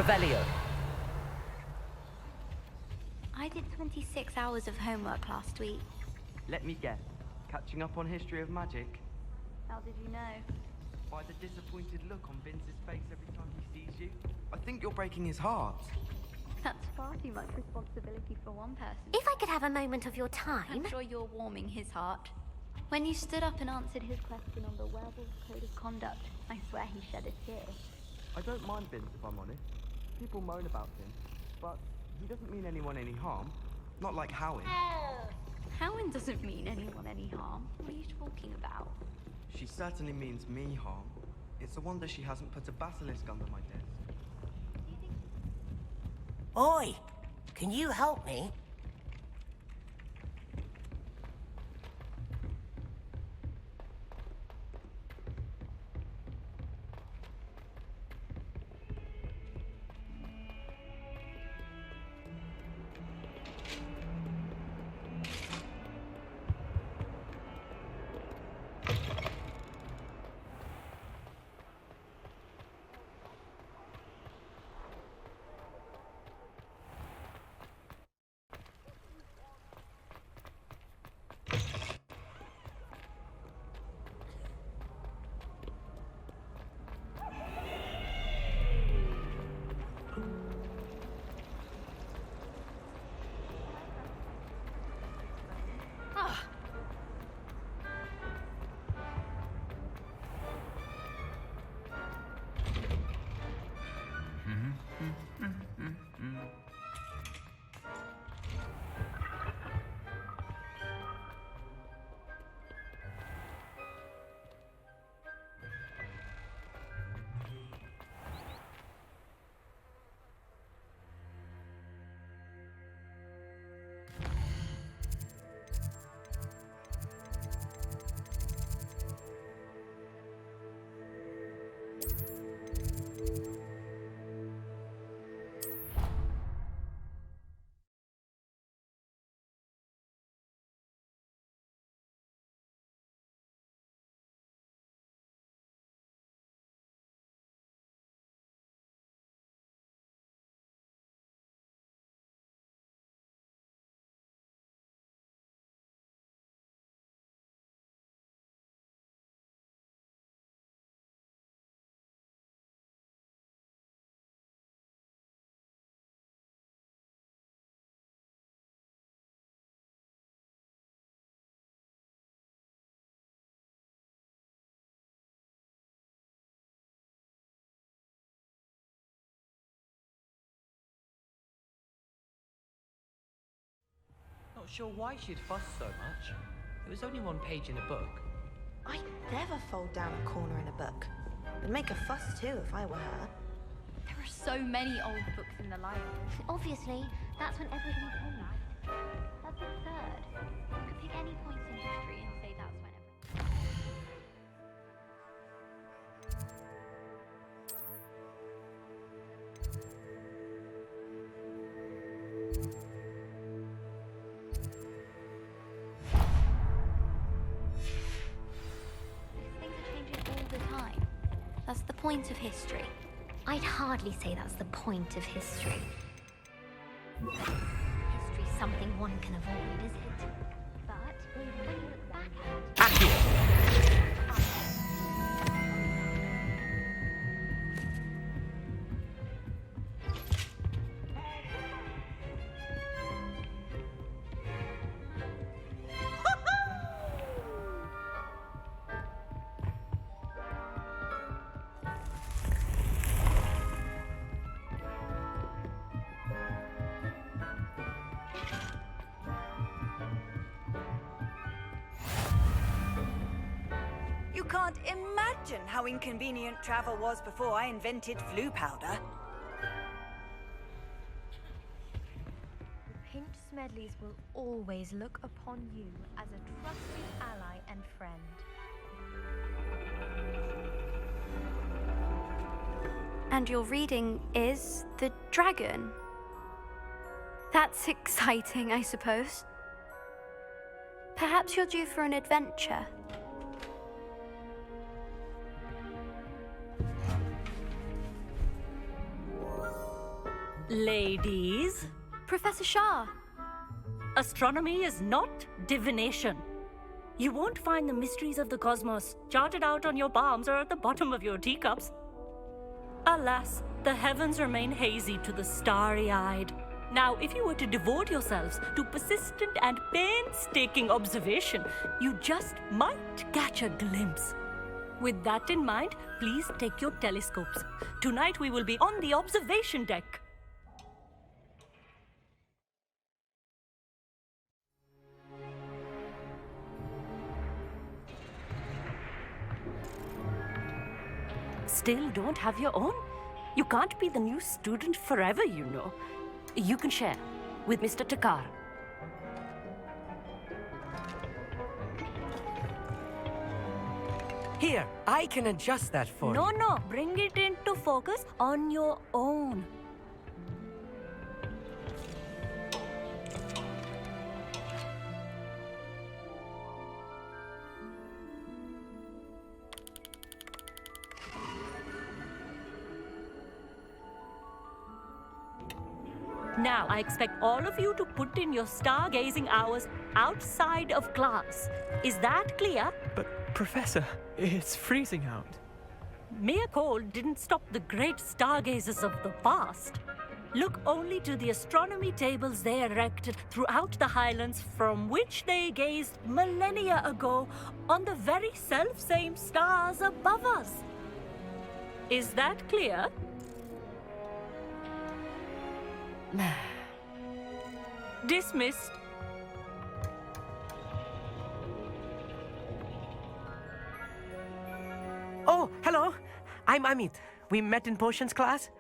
Revelio. I did 26 hours of homework last week. Let me guess. Catching up on history of magic? How did you know? By the disappointed look on Vince's face every time he sees you. I think you're breaking his heart. That's far too much responsibility for one person. If I could have a moment of your time... I'm sure you're warming his heart. When you stood up and answered his question on the werewolf code of conduct, I swear he shed a tear. I don't mind Vince, if I'm honest. People moan about him, but he doesn't mean anyone any harm. Not like Howin. Howin doesn't mean anyone any harm. What are you talking about? She certainly means me harm. It's a wonder she hasn't put a basilisk under my desk. Oi! Can you help me? Not sure why she'd fuss so much. It was only one page in a book. I'd never fold down a corner in a book. I'd make a fuss too if I were her. There are so many old books in the library. Obviously, that's when everything came out. That's absurd. You could pick any points in history and say that's when everything... That's the point of history. I'd hardly say that's the point of history. History's something one can avoid, is it? But when you look back at it... Accio! You can't imagine how inconvenient travel was before I invented flu powder. The Pink Smedleys will always look upon you as a trusted ally and friend. And your reading is The Dragon. That's exciting, I suppose. Perhaps you're due for an adventure. Ladies, Professor Shah. astronomy is not divination. You won't find the mysteries of the cosmos charted out on your palms or at the bottom of your teacups. Alas, the heavens remain hazy to the starry-eyed. Now, if you were to devote yourselves to persistent and painstaking observation, you just might catch a glimpse. With that in mind, please take your telescopes. Tonight we will be on the observation deck. Still don't have your own? You can't be the new student forever, you know. You can share with Mr. Takar. Here, I can adjust that for you. No, bring it into focus on your own. Now, I expect all of you to put in your stargazing hours outside of class. Is that clear? But, Professor, it's freezing out. Mere cold didn't stop the great stargazers of the past. Look only to the astronomy tables they erected throughout the highlands from which they gazed millennia ago on the very self-same stars above us. Is that clear? Dismissed. Oh, hello. I'm Amit. We met in potions class.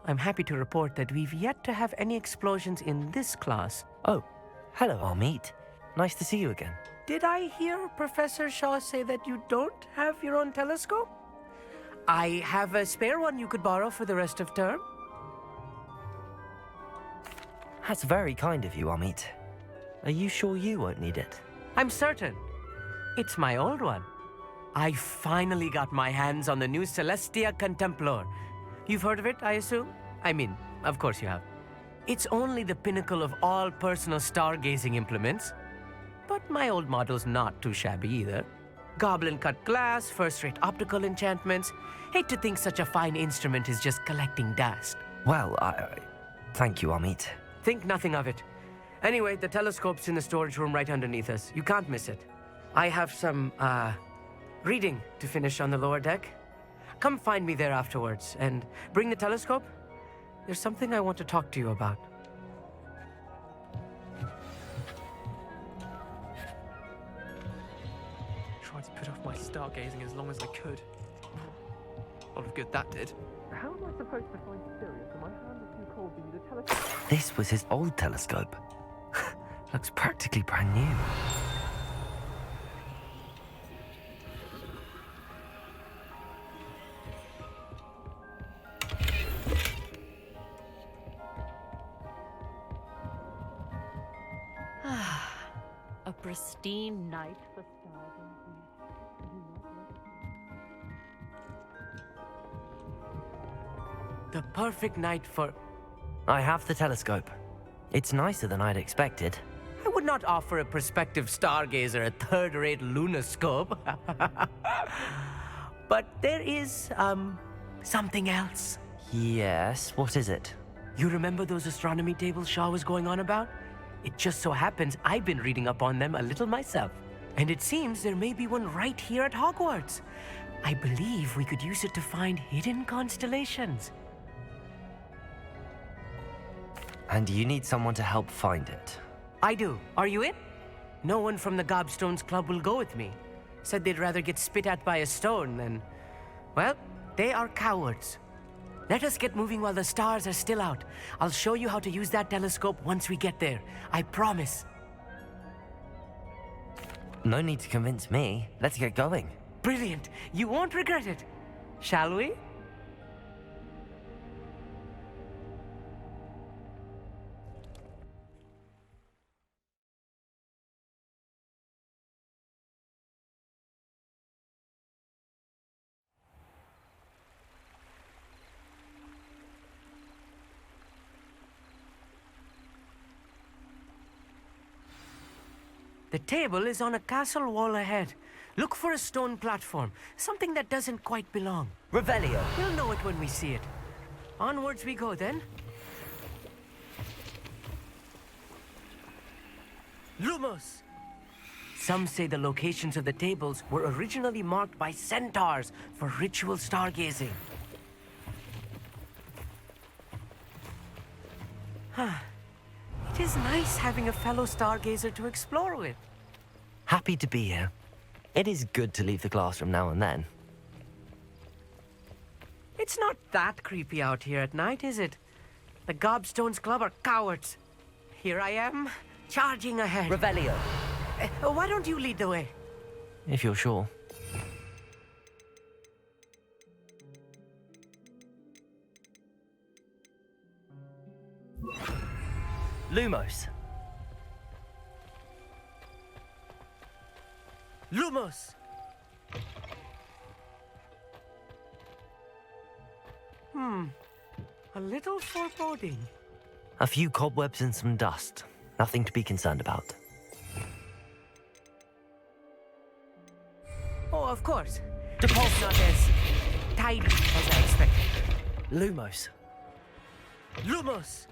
I'm happy to report that we've yet to have any explosions in this class. Oh, hello, Amit. Nice to see you again. Did I hear Professor Shaw say that you don't have your own telescope? I have a spare one you could borrow for the rest of term. That's very kind of you, Amit. Are you sure you won't need it? I'm certain. It's my old one. I finally got my hands on the new Celestia Contemplar. You've heard of it, I assume? I mean, of course you have. It's only the pinnacle of all personal stargazing implements. But my old model's not too shabby either. Goblin-cut glass, first-rate optical enchantments. Hate to think such a fine instrument is just collecting dust. Well, thank you, Amit. Think nothing of it. Anyway, the telescope's in the storage room right underneath us. You can't miss it. I have some, reading to finish on the lower deck. Come find me there afterwards, and bring the telescope. There's something I want to talk to you about. Tried to put off my stargazing as long as I could. A lot of good that did. How am I supposed to find Sirius when my hand is too cold to use a telescope? This was his old telescope. Looks practically brand new. A pristine night for stargazing. The perfect night for... I have the telescope. It's nicer than I'd expected. I would not offer a prospective stargazer a third-rate lunoscope. But there is, something else. Yes, what is it? You remember those astronomy tables Shaw was going on about? It just so happens I've been reading up on them a little myself. And it seems there may be one right here at Hogwarts. I believe we could use it to find hidden constellations. And you need someone to help find it. I do. Are you in? No one from the Gobstones Club will go with me. Said they'd rather get spit at by a stone than... Well, they are cowards. Let us get moving while the stars are still out. I'll show you how to use that telescope once we get there. I promise. No need to convince me. Let's get going. Brilliant. You won't regret it. Shall we? The table is on a castle wall ahead. Look for a stone platform, something that doesn't quite belong. Revelio. We'll know it when we see it. Onwards we go then. Lumos! Some say the locations of the tables were originally marked by centaurs for ritual stargazing. It is nice having a fellow stargazer to explore with. Happy to be here. It is good to leave the classroom now and then. It's not that creepy out here at night, is it? The Gobstones Club are cowards. Here I am, charging ahead. Revelio. Why don't you lead the way? If you're sure. Lumos. Lumos! A little foreboding. A few cobwebs and some dust. Nothing to be concerned about. Oh, of course. The pulse not as tidy as I expected. Lumos. Lumos!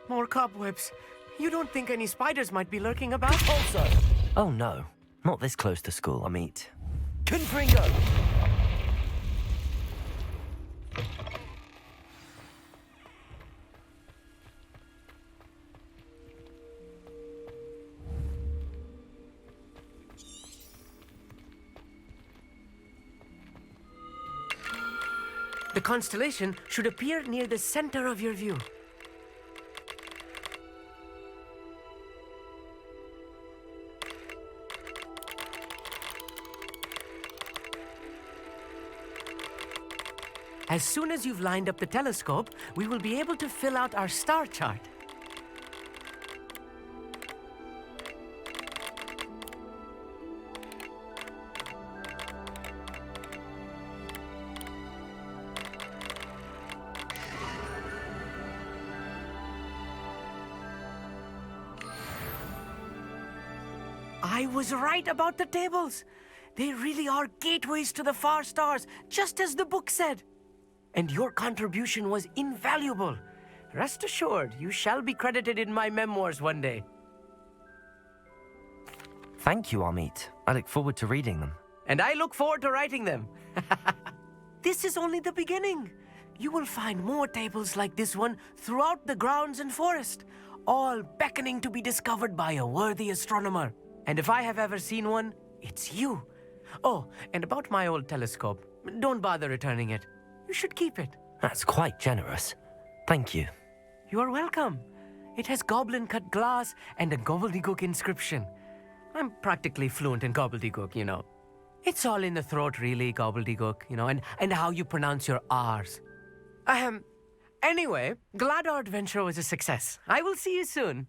More cobwebs. You don't think any spiders might be lurking about? Also. Oh no. Not this close to school, Amit. Confringo! The constellation should appear near the center of your view. As soon as you've lined up the telescope, we will be able to fill out our star chart. I was right about the tables. They really are gateways to the far stars, just as the book said. And your contribution was invaluable. Rest assured, you shall be credited in my memoirs one day. Thank you, Amit. I look forward to reading them. And I look forward to writing them. This is only the beginning. You will find more tables like this one throughout the grounds and forest, all beckoning to be discovered by a worthy astronomer. And if I have ever seen one, it's you. Oh, and about my old telescope, don't bother returning it. You should keep it. That's quite generous. Thank you. You are welcome. It has goblin-cut glass and a gobbledygook inscription. I'm practically fluent in gobbledygook, you know. It's all in the throat, really, gobbledygook, you know, and how you pronounce your R's. Anyway, glad our adventure was a success. I will see you soon.